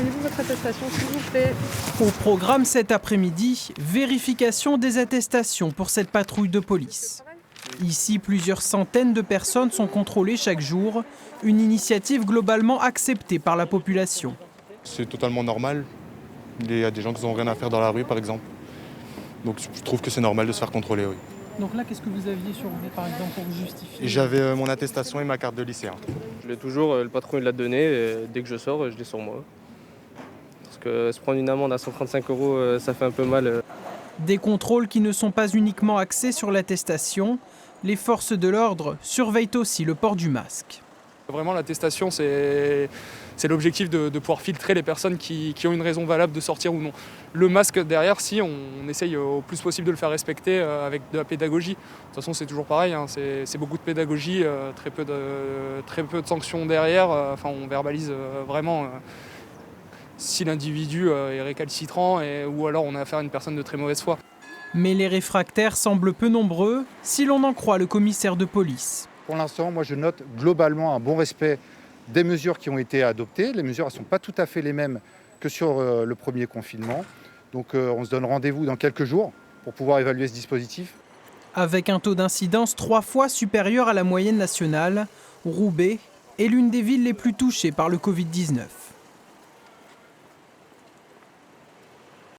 Au-dessus de votre attestation, s'il vous plaît. Au programme cet après-midi, vérification des attestations pour cette patrouille de police. Ici, plusieurs centaines de personnes sont contrôlées chaque jour, une initiative globalement acceptée par la population. C'est totalement normal. Il y a des gens qui n'ont rien à faire dans la rue, par exemple. Donc je trouve que c'est normal de se faire contrôler, oui. Donc là, qu'est-ce que vous aviez sur vous, par exemple, pour vous justifier? J'avais mon attestation et ma carte de lycéen. Je l'ai toujours, le patron il l'a donné, et dès que je sors, je l'ai sur moi. Parce que se prendre une amende à 135 €, ça fait un peu mal. Des contrôles qui ne sont pas uniquement axés sur l'attestation. Les forces de l'ordre surveillent aussi le port du masque. Vraiment, l'attestation, c'est l'objectif de pouvoir filtrer les personnes qui ont une raison valable de sortir ou non. Le masque derrière, si, on essaye au plus possible de le faire respecter avec de la pédagogie. De toute façon, c'est toujours pareil, hein, c'est beaucoup de pédagogie, très peu de sanctions derrière. Enfin, on verbalise vraiment si l'individu est récalcitrant ou alors on a affaire à une personne de très mauvaise foi. Mais les réfractaires semblent peu nombreux, si l'on en croit le commissaire de police. Pour l'instant, moi je note globalement un bon respect des mesures qui ont été adoptées. Les mesures ne sont pas tout à fait les mêmes que sur le premier confinement. Donc on se donne rendez-vous dans quelques jours pour pouvoir évaluer ce dispositif. Avec un taux d'incidence 3 fois supérieur à la moyenne nationale, Roubaix est l'une des villes les plus touchées par le Covid-19.